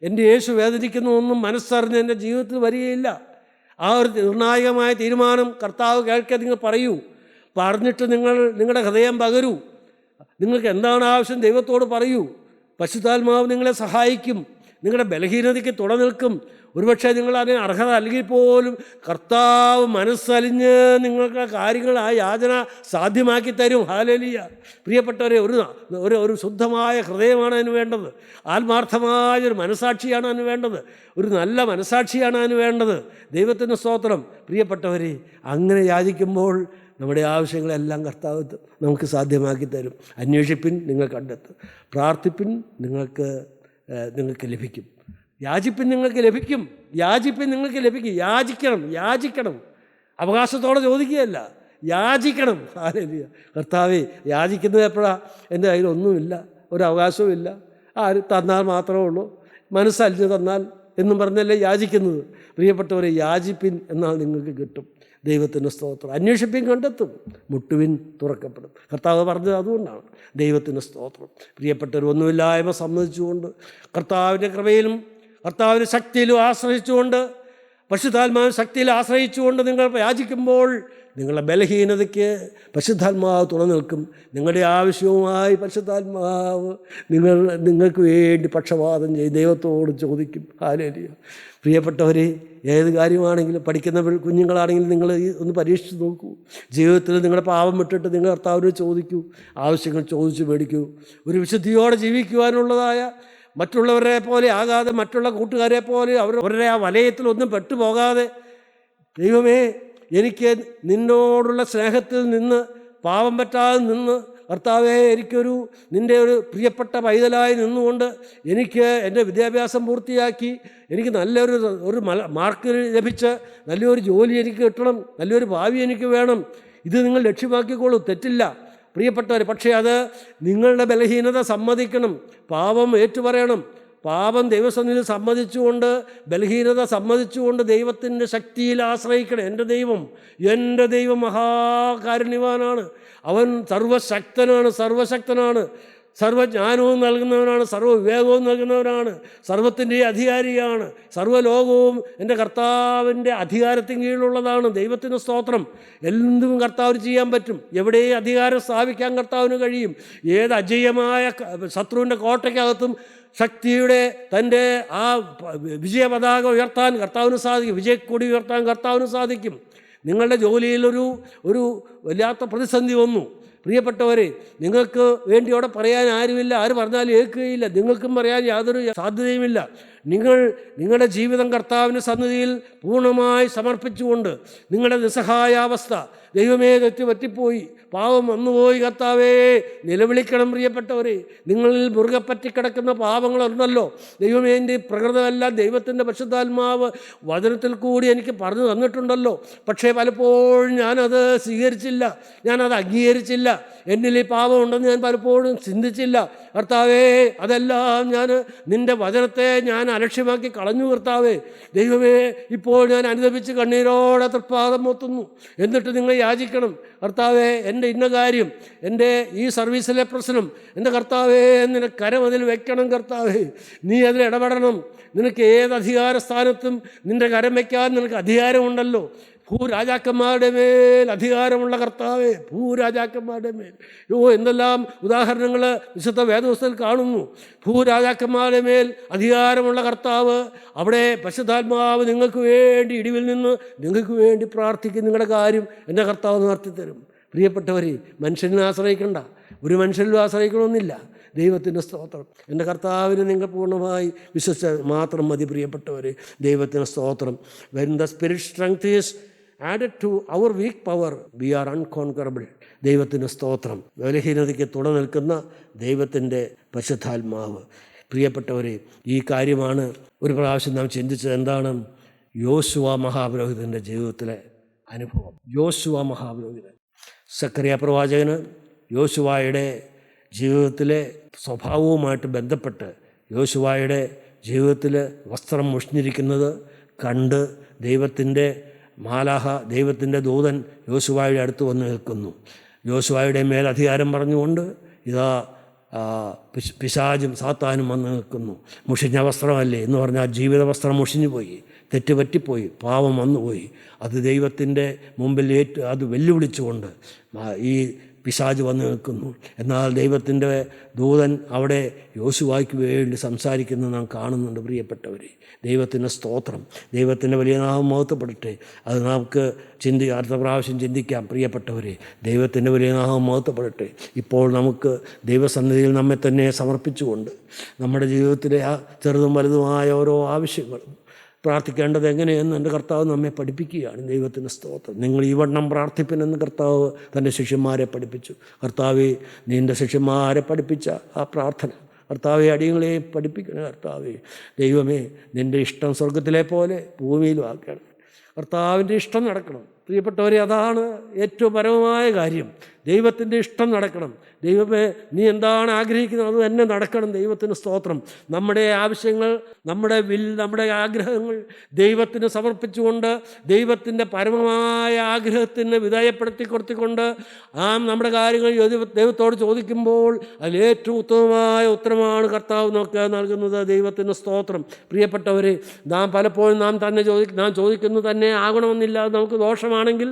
എൻ്റെ യേശു വേദനിക്കുന്ന ഒന്നും മനസ്സറിഞ്ഞ് എൻ്റെ ജീവിതത്തിൽ വരികയില്ല. ആ ഒരു നിർണായകമായ തീരുമാനം കർത്താവ് കേൾക്കാൻ നിങ്ങൾ പറയൂ. പറഞ്ഞിട്ട് നിങ്ങളുടെ ഹൃദയം പകരൂ. നിങ്ങൾക്ക് എന്താണ് ആവശ്യം ദൈവത്തോട് പറയൂ. പരിശുദ്ധാത്മാവ് നിങ്ങളെ സഹായിക്കും. നിങ്ങളുടെ ബലഹീനതയ്ക്ക് നിൽക്കും. ഒരുപക്ഷെ നിങ്ങൾ അതിന് അർഹത അല്ലെങ്കിൽ പോലും കർത്താവ് മനസ്സലിഞ്ഞ് നിങ്ങൾക്ക് കാര്യങ്ങൾ ആ യാചന സാധ്യമാക്കി തരും. ഹല്ലേലൂയ. പ്രിയപ്പെട്ടവരെ, ഒരു ശുദ്ധമായ ഹൃദയമാണ് അതിന് വേണ്ടത്. ആത്മാർത്ഥമായൊരു മനസാക്ഷിയാണ് അതിന് വേണ്ടത്. ഒരു നല്ല മനസാക്ഷിയാണ് അതിന് വേണ്ടത്. ദൈവത്തിന് സ്തോത്രം. പ്രിയപ്പെട്ടവരെ, അങ്ങനെ യാചിക്കുമ്പോൾ നമ്മുടെ ആവശ്യങ്ങളെല്ലാം കർത്താവ് നമുക്ക് സാധ്യമാക്കി തരും. അന്വേഷിപ്പിൻ, നിങ്ങൾ കണ്ടെത്തും. പ്രാർത്ഥിപ്പിൻ, നിങ്ങൾക്ക് ലഭിക്കും. യാചിപ്പിൻ, നിങ്ങൾക്ക് ലഭിക്കും. യാചിക്കണം. അവകാശത്തോടെ ചോദിക്കുകയല്ല, യാചിക്കണം. ഹല്ലേലൂയ. കർത്താവേ, യാചിക്കുന്നത് എപ്പോഴാണ്? എൻ്റെ കയ്യിലൊന്നുമില്ല, ഒരു അവകാശവും ഇല്ല, ആര് തന്നാൽ മാത്രമേ ഉള്ളൂ, മനസ്സലിഞ്ഞ് തന്നാൽ എന്നും പറഞ്ഞല്ലേ യാചിക്കുന്നത്. പ്രിയപ്പെട്ടവരെ, യാചിപ്പിൻ, എന്നാൽ നിങ്ങൾക്ക് കിട്ടും. ദൈവത്തിന് സ്തോത്രം. അന്വേഷിപ്പിൻ, കണ്ടെത്തും. മുട്ടുവിൻ, തുറക്കപ്പെടും. കർത്താവ് പറഞ്ഞത് അതുകൊണ്ടാണ്. ദൈവത്തിന് സ്തോത്രം. പ്രിയപ്പെട്ടവർ, ഒന്നുമില്ലായ്മ സമ്മതിച്ചുകൊണ്ട് കർത്താവിൻ്റെ കൃപയിലും കർത്താവിൻ്റെ ശക്തിയിലും ആശ്രയിച്ചുകൊണ്ട് പരിശുദ്ധാത്മാവ് ശക്തിയിൽ ആശ്രയിച്ചുകൊണ്ട് നിങ്ങൾ യാചിക്കുമ്പോൾ നിങ്ങളുടെ ബലഹീനതയ്ക്ക് പരിശുദ്ധാത്മാവ് തുണ നിൽക്കും. നിങ്ങളുടെ ആവശ്യവുമായി പരിശുദ്ധാത്മാവ് നിങ്ങൾക്ക് വേണ്ടി പക്ഷപാതം ചെയ്ത് ദൈവത്തോട് ചോദിക്കും. ഹല്ലേലൂയ. പ്രിയപ്പെട്ടവരെ, ഏത് കാര്യമാണെങ്കിലും, പഠിക്കുന്ന കുഞ്ഞുങ്ങളാണെങ്കിലും നിങ്ങൾ ഒന്ന് പരീക്ഷിച്ച് നോക്കൂ. ജീവിതത്തിൽ നിങ്ങളുടെ പാപം വിട്ടിട്ട് നിങ്ങൾ കർത്താവിനോട് ചോദിക്കൂ, ആവശ്യങ്ങൾ ചോദിച്ചു മേടിക്കൂ. ഒരു വിശുദ്ധിയോടെ ജീവിക്കുവാനുള്ളതായ, മറ്റുള്ളവരെ പോലെ ആകാതെ, മറ്റുള്ള കൂട്ടുകാരെ പോലെ അവരുടെ ആ വലയത്തിലൊന്നും പെട്ടുപോകാതെ, ദൈവമേ എനിക്ക് നിന്നോടുള്ള സ്നേഹത്തിൽ നിന്ന്, പാപം പറ്റാതെ നിന്ന്, കർത്താവേ നിൻ്റെ ഒരു പ്രിയപ്പെട്ട പൈതലായി നിന്നുകൊണ്ട് എനിക്ക് എൻ്റെ വിദ്യാഭ്യാസം പൂർത്തിയാക്കി എനിക്ക് നല്ലൊരു മാർക്ക് ലഭിച്ച് നല്ലൊരു ജോലി എനിക്ക് കിട്ടണം, നല്ലൊരു ഭാവി എനിക്ക് വേണം. ഇത് നിങ്ങൾ ലക്ഷ്യമാക്കിക്കോളൂ, തെറ്റില്ല പ്രിയപ്പെട്ടവർ. പക്ഷേ അത് നിങ്ങളുടെ ബലഹീനത സമ്മതിക്കണം, പാപം ഏറ്റുപറയണം. പാപം ദൈവസന്നിധിയിൽ സമ്മതിച്ചുകൊണ്ട്, ബലഹീനത സമ്മതിച്ചുകൊണ്ട് ദൈവത്തിൻ്റെ ശക്തിയിൽ ആശ്രയിക്കണം. എൻ്റെ ദൈവം മഹാകാരുണ്യവാനാണ്, അവൻ സർവശക്തനാണ്, സർവജ്ഞാനവും നൽകുന്നവനാണ്, സർവ്വവിവേകവും നൽകുന്നവനാണ്, സർവത്തിൻ്റെ അധികാരിയാണ്. സർവ്വലോകവും എൻ്റെ കർത്താവിൻ്റെ അധികാരത്തിന് കീഴിലുള്ളതാണ്. ദൈവത്തിന് സ്തോത്രം. എന്തും കർത്താവിന് ചെയ്യാൻ പറ്റും. എവിടെ അധികാരം സ്ഥാപിക്കാൻ കർത്താവിന് കഴിയും. ഏത് അജയ്യമായ ശത്രുവിൻ്റെ കോട്ടയ്ക്കകത്തും ശക്തിയുടെ തൻ്റെ ആ വിജയ പതാക ഉയർത്താൻ കർത്താവിന് സാധിക്കും. വിജയക്കൊടി ഉയർത്താൻ കർത്താവിന് സാധിക്കും. നിങ്ങളുടെ ജോലിയിൽ ഒരു വല്ലാത്ത പ്രതിസന്ധി വന്നു. പ്രിയപ്പെട്ടവരെ, നിങ്ങൾക്ക് വേണ്ടി അവിടെ പറയാൻ ആരുമില്ല, ആര് പറഞ്ഞാലും ഏൽക്കുകയില്ല, നിങ്ങൾക്കും പറയാൻ യാതൊരു സാധ്യതയുമില്ല. നിങ്ങളുടെ ജീവിതം കർത്താവിൻ്റെ സന്നിധിയിൽ പൂർണ്ണമായി സമർപ്പിച്ചുകൊണ്ട്, നിങ്ങളുടെ നിസ്സഹായാവസ്ഥ, ദൈവമേ തെറ്റ് പറ്റിപ്പോയി, പാപം വന്നുപോയി, കർത്താവേ നിലവിളിക്കണം. പ്രിയപ്പെട്ടവരെ, നിങ്ങളിൽ മുറുകെ പറ്റിക്കിടക്കുന്ന പാപങ്ങളുണ്ടല്ലോ, ദൈവമേ എൻ്റെ പ്രകൃതമെല്ലാം ദൈവത്തിൻ്റെ പരിശുദ്ധാത്മാവ് വചനത്തിൽ കൂടി എനിക്ക് പറഞ്ഞു തന്നിട്ടുണ്ടല്ലോ. പക്ഷേ പലപ്പോഴും ഞാനത് സ്വീകരിച്ചില്ല, ഞാനത് അംഗീകരിച്ചില്ല. എന്നിൽ ഈ പാപമുണ്ടെന്ന് ഞാൻ പലപ്പോഴും ചിന്തിച്ചില്ല. കർത്താവേ, അതെല്ലാം നിൻ്റെ വചനത്തെ ഞാൻ അലക്ഷ്യമാക്കി കളഞ്ഞു. കർത്താവേ ദൈവമേ, ഇപ്പോൾ ഞാൻ അനുദപിച്ച് കണ്ണീരോടെ തൃപ്പാദം മൊത്തുന്നു. എന്നിട്ട് നിങ്ങൾ യാചിക്കണം, കർത്താവേ എൻ്റെ ഇന്ന കാര്യം, എൻ്റെ ഈ സർവീസിലെ പ്രശ്നം, എൻ്റെ കർത്താവേ നിനക്ക് കരം അതിൽ വെക്കണം. കർത്താവേ നീ അതിൽ ഇടപെടണം. നിനക്ക് ഏത് അധികാര സ്ഥാനത്തും നിൻ്റെ കരം വയ്ക്കാൻ നിനക്ക് അധികാരമുണ്ടല്ലോ. ഭൂരാജാക്കന്മാരുടെ മേൽ അധികാരമുള്ള കർത്താവേ, ഭൂരാജാക്കന്മാരുടെ മേൽ. എന്തെല്ലാം ഉദാഹരണങ്ങൾ വിശുദ്ധ വേദപുസ്തകത്തിൽ കാണുന്നു. ഭൂരാജാക്കന്മാരുടെ മേൽ അധികാരമുള്ള കർത്താവ്, അവിടെ പരിശുദ്ധാത്മാവ് നിങ്ങൾക്ക് വേണ്ടി ഇടിവിൽ നിന്ന് നിങ്ങൾക്ക് വേണ്ടി പ്രാർത്ഥിക്കും. നിങ്ങളുടെ കാര്യം എൻ്റെ കർത്താവ് നടത്തിത്തരും. പ്രിയപ്പെട്ടവരെ, മനുഷ്യനെ ആശ്രയിക്കണ്ട, ഒരു മനുഷ്യനിലും ആശ്രയിക്കണമെന്നില്ല. ദൈവത്തിൻ്റെ സ്തോത്രം. എൻ്റെ കർത്താവിനെ നിങ്ങൾ പൂർണ്ണമായി വിശ്വസിച്ചാൽ മാത്രം മതി. പ്രിയപ്പെട്ടവരെ, ദൈവത്തിൻ്റെ സ്തോത്രം. When the spirit strength is added to our weak power we are unconquerable. ദൈവത്തിൻ്റെ സ്തോത്രം. ബലഹീനതയ്ക്ക് തുണ നിൽക്കുന്ന ദൈവത്തിൻ്റെ പരിശുദ്ധാത്മാവ്. പ്രിയപ്പെട്ടവരെ, ഈ കാര്യമാണ് ഒരു പ്രാവശ്യം നാം ചിന്തിച്ചത്. എന്താണ് യോശുവ മഹാപുരോഹിതൻ്റെ ജീവിതത്തിലെ അനുഭവം? യോശുവ മഹാപുരോഹിതൻ, സക്കറിയ പ്രവാചകന് യോശുവയുടെ ജീവിതത്തിലെ സ്വഭാവവുമായിട്ട് ബന്ധപ്പെട്ട് യോശുവയുടെ ജീവിതത്തിൽ വസ്ത്രം മുഷിഞ്ഞിരിക്കുന്നത് കണ്ട് ദൈവത്തിൻ്റെ മാലാഹ, ദൈവത്തിൻ്റെ ദൂതൻ യോശുവയുടെ അടുത്ത് വന്ന് നിൽക്കുന്നു. യോശുവയുടെ മേൽ അധികാരം പറഞ്ഞുകൊണ്ട് ഇതാ പിശാചും സാത്താനും വന്ന് നിൽക്കുന്നു. മുഷിഞ്ഞ വസ്ത്രമല്ലേ എന്ന് പറഞ്ഞാൽ ജീവിത വസ്ത്രം മുഷിഞ്ഞു പോയി, തെറ്റുപറ്റിപ്പോയി, പാപം വന്നുപോയി. അത് ദൈവത്തിൻ്റെ മുമ്പിൽ അത് വെല്ലുവിളിച്ചുകൊണ്ട് ഈ പിശാച് വന്ന് നിൽക്കുന്നു. എന്നാൽ ദൈവത്തിൻ്റെ ദൂതൻ അവിടെ യോശുവയ്ക്ക് വേണ്ടി സംസാരിക്കുന്നത് നാം കാണുന്നുണ്ട്. പ്രിയപ്പെട്ടവരെ, ദൈവത്തിൻ്റെ സ്തോത്രം. ദൈവത്തിൻ്റെ വലിയ നാമം മഹത്വപ്പെടട്ടെ. അത് നമുക്ക് അടുത്ത പ്രാവശ്യം ചിന്തിക്കാം. പ്രിയപ്പെട്ടവരെ, ദൈവത്തിൻ്റെ വലിയ നാമം മഹത്വപ്പെടട്ടെ. ഇപ്പോൾ നമുക്ക് ദൈവസന്നിധിയിൽ നമ്മെ തന്നെ സമർപ്പിച്ചുകൊണ്ട് നമ്മുടെ ജീവിതത്തിലെ ആ ചെറുതും വലുതുമായ ഓരോ ആവശ്യങ്ങളും പ്രാർത്ഥിക്കേണ്ടത് എങ്ങനെയെന്ന് എൻ്റെ കർത്താവ് നമ്മെ പഠിപ്പിക്കുകയാണ്. ദൈവത്തിൻ്റെ സ്തോത്രം. നിങ്ങൾ ഈ വണ്ണം പ്രാർത്ഥിപ്പിനെന്ന് കർത്താവ് തൻ്റെ ശിഷ്യന്മാരെ പഠിപ്പിച്ചു. കർത്താവെ, നിൻ്റെ ശിഷ്യന്മാരെ പഠിപ്പിച്ച ആ പ്രാർത്ഥന കർത്താവെ അടിയങ്ങളെ പഠിപ്പിക്കണം. കർത്താവെ ദൈവമേ, നിൻ്റെ ഇഷ്ടം സ്വർഗത്തിലെ പോലെ ഭൂമിയിലും ആക്കണം. കർത്താവിൻ്റെ ഇഷ്ടം നടക്കണം. പ്രിയപ്പെട്ടവരെ, അതാണ് ഏറ്റവും പരമമായ കാര്യം. ദൈവത്തിൻ്റെ ഇഷ്ടം നടക്കണം. ദൈവമേ, നീ എന്താണ് ആഗ്രഹിക്കുന്നത് അത് തന്നെ നടക്കണം. ദൈവത്തിന് സ്തോത്രം. നമ്മുടെ ആവശ്യങ്ങൾ, നമ്മുടെ ആഗ്രഹങ്ങൾ ദൈവത്തിന് സമർപ്പിച്ചുകൊണ്ട്, ദൈവത്തിൻ്റെ പരമമായ ആഗ്രഹത്തിന് വിധേയപ്പെടുത്തി കൊടുത്തിക്കൊണ്ട് നമ്മുടെ കാര്യങ്ങൾ ദൈവത്തോട് ചോദിക്കുമ്പോൾ അതിലേറ്റവും ഉത്തമമായ ഉത്തരമാണ് കർത്താവ് നമുക്ക് നൽകുന്നത്. ദൈവത്തിന് സ്തോത്രം. പ്രിയപ്പെട്ടവരെ, പലപ്പോഴും നാം ചോദിക്കുന്നത് തന്നെ ആകണമെന്നില്ല. നമുക്ക് ദോഷമാണെങ്കിൽ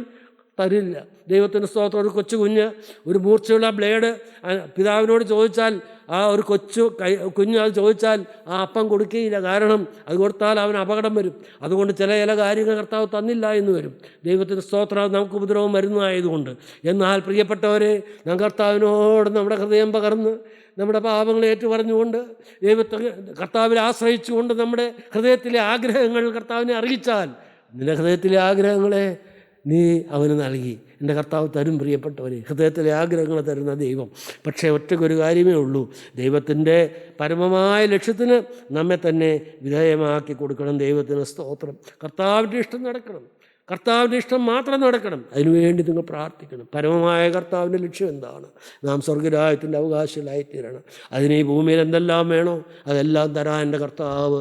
തരില്ല. ദൈവത്തിന് സ്തോത്രം. ഒരു കൊച്ചു കുഞ്ഞ് ഒരു മൂർച്ചയുള്ള ബ്ലേഡ് പിതാവിനോട് ചോദിച്ചാൽ, ആ ഒരു കുഞ്ഞ് അത് ചോദിച്ചാൽ ആ അപ്പം കൊടുക്കുകയില്ല. കാരണം അത് കൊടുത്താൽ അവന് അപകടം വരും. അതുകൊണ്ട് ചില കാര്യങ്ങൾ കർത്താവ് തന്നില്ല എന്ന് വരും. ദൈവത്തിന് സ്തോത്രം. നമുക്ക് ഉപദ്രവം വരുന്നതായതുകൊണ്ട്. എന്നാൽ പ്രിയപ്പെട്ടവരെ, നാം കർത്താവിനോട് നമ്മുടെ ഹൃദയം പകർന്ന് നമ്മുടെ പാപങ്ങളെ ഏറ്റുപറഞ്ഞുകൊണ്ട് കർത്താവിൽ ആശ്രയിച്ചുകൊണ്ട് നമ്മുടെ ഹൃദയത്തിലെ ആഗ്രഹങ്ങൾ കർത്താവിനെ അറിയിച്ചാൽ, നിന്റെ ഹൃദയത്തിലെ ആഗ്രഹങ്ങളെ നീ അവന് നൽകി. എൻ്റെ കർത്താവ് തരും. പ്രിയപ്പെട്ടവരെ, ഹൃദയത്തിലെ ആഗ്രഹങ്ങൾ തരുന്ന ദൈവം. പക്ഷേ ഒറ്റയ്ക്കൊരു കാര്യമേ ഉള്ളൂ. ദൈവത്തിൻ്റെ പരമമായ ലക്ഷ്യത്തിന് നമ്മെ തന്നെ വിധേയമാക്കി കൊടുക്കണം. ദൈവത്തിന് സ്തോത്രം. കർത്താവിൻ്റെ ഇഷ്ടം നടക്കണം. കർത്താവിൻ്റെ ഇഷ്ടം മാത്രം നടക്കണം. അതിനുവേണ്ടി നിങ്ങൾ പ്രാർത്ഥിക്കണം. പരമമായ കർത്താവിൻ്റെ ലക്ഷ്യം എന്താണ്? നാം സ്വർഗരാജ്യത്തിൻ്റെ അവകാശികളായിത്തീരണം. അതിന് ഈ ഭൂമിയിൽ എന്തെല്ലാം വേണോ അതെല്ലാം തരാൻ എൻ്റെ കർത്താവ്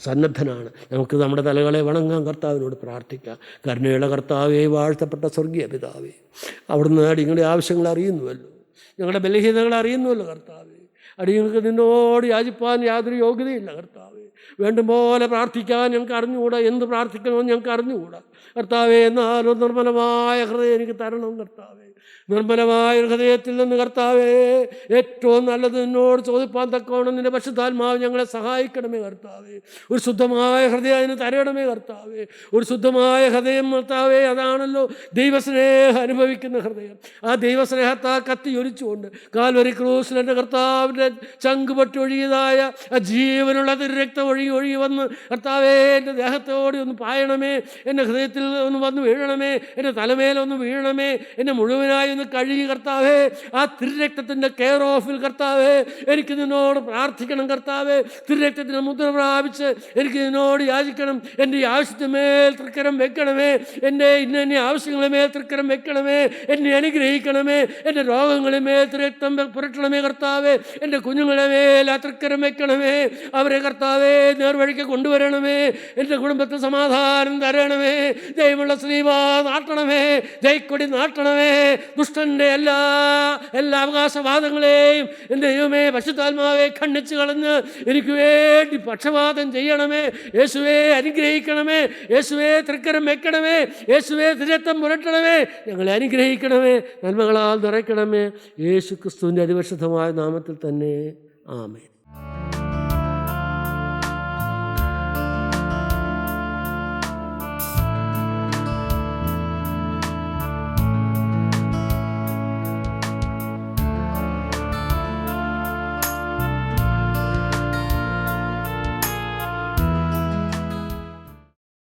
സന്നദ്ധനാണ്. നമുക്ക് നമ്മുടെ തലകളെ വണങ്ങാൻ കർത്താവിനോട് പ്രാർത്ഥിക്കാം. കരുണയുള്ള കർത്താവേ, വാഴ്ത്തപ്പെട്ട സ്വർഗീയ പിതാവേ, അവിടുന്ന് അടിയങ്ങളുടെ ആവശ്യങ്ങൾ അറിയുന്നുവല്ലോ, ഞങ്ങളുടെ ബലഹീനതകൾ അറിയുന്നുവല്ലോ കർത്താവേ. അടിയങ്ങൾക്ക് നിന്നോട് യാചിപ്പാൻ യാതൊരു യോഗ്യതയില്ല കർത്താവേ. വേണ്ടും പോലെ പ്രാർത്ഥിക്കാൻ ഞങ്ങൾക്ക് അറിഞ്ഞുകൂടാ. എന്ത് പ്രാർത്ഥിക്കണമെന്ന് ഞങ്ങൾക്ക് അറിഞ്ഞുകൂടാ കർത്താവേ. എന്നാലും നിർമ്മലമായ ഹൃദയം എനിക്ക് തരണം കർത്താവേ. നിർമ്മലമായ ഒരു ഹൃദയത്തിൽ നിന്ന് കർത്താവേ, ഏറ്റവും നല്ലത് നിന്നോട് ചോദിപ്പാൻ തക്കവണ്ണം നിൻ്റെ പരിശുദ്ധാത്മാവ് ഞങ്ങളെ സഹായിക്കണമേ കർത്താവേ. ഒരു ശുദ്ധമായ ഹൃദയം അതിന് തരണമേ കർത്താവേ. ഒരു ശുദ്ധമായ ഹൃദയം കർത്താവേ, അതാണല്ലോ ദൈവസ്നേഹം അനുഭവിക്കുന്ന ഹൃദയം. ആ ദൈവസ്നേഹത്താൽ കത്തിയൊലിച്ചുകൊണ്ട് കാൽവരി ക്രൂസിൽ എൻ്റെ കർത്താവിൻ്റെ ചങ്കുപൊട്ടി ഒഴുകിയതായ ആ ജീവനുള്ള തിരുരക്തം ഒഴുകി വന്ന് കർത്താവേ, എൻ്റെ ദേഹത്തോടെ ഒന്ന് പായണമേ, എൻ്റെ ഹൃദയത്തിൽ ഒന്ന് വന്ന് വീഴണമേ, എൻ്റെ തലമേലൊന്ന് വീഴണമേ, എന്നെ മുഴുവനായി ഒന്ന് കഴുകി കർത്താവേ. ആ തിരുരക്തത്തിൻ്റെ കെയർ ഓഫിൽ കർത്താവേ എനിക്ക് നിന്നോട് പ്രാർത്ഥിക്കണം കർത്താവേ. തിരുരക്തത്തിന് മുദ്ര പ്രാപിച്ച് എനിക്ക് നിന്നോട് യാചിക്കണം. എൻ്റെ ആവശ്യത്തിന്മേൽ തൃക്കരം വെക്കണമേ. എൻ്റെ ഇന്ന ആവശ്യങ്ങളെ മേൽ തൃക്കരം വെക്കണമേ. എന്നെ അനുഗ്രഹിക്കണമേ. എൻ്റെ രോഗങ്ങളെ മേൽ രക്തം പുരട്ടണമേ കർത്താവേ. എൻ്റെ കുഞ്ഞുങ്ങളെ മേൽ ആ തൃക്കരം വെക്കണമേ. അവരെ കർത്താവേ നേർവഴിക്ക് കൊണ്ടുവരണമേ. എൻ്റെ കുടുംബത്തിൽ സമാധാനം തരണമേ. ദൈവമുള്ള ശ്രീമാ നാട്ടണമേ. ജൈക്കൊടി നാട്ടണമേ. ദുഷ്ടൻ്റെ എല്ലാ അവകാശവാദങ്ങളെയും എൻ്റെ ദൈവമേ പരിശുദ്ധാത്മാവെ ഖണ്ഡിച്ച് കളഞ്ഞ് എനിക്ക് വേണ്ടി പക്ഷപാതം ചെയ്യണമേ. യേശുവേ അനുഗ്രഹിക്കണമേ. യേശുവേ തൃക്കരം വെക്കണമേ. യേശുവേ തിരത്തം പുരട്ടണമേ. ഞങ്ങളെ അനുഗ്രഹിക്കണമേ. നന്മകളാൽ നിറയ്ക്കണമേ. യേശു ക്രിസ്തുവിൻ്റെ അതിപരിശുദ്ധമായ നാമത്തിൽ തന്നെ ആമേൻ.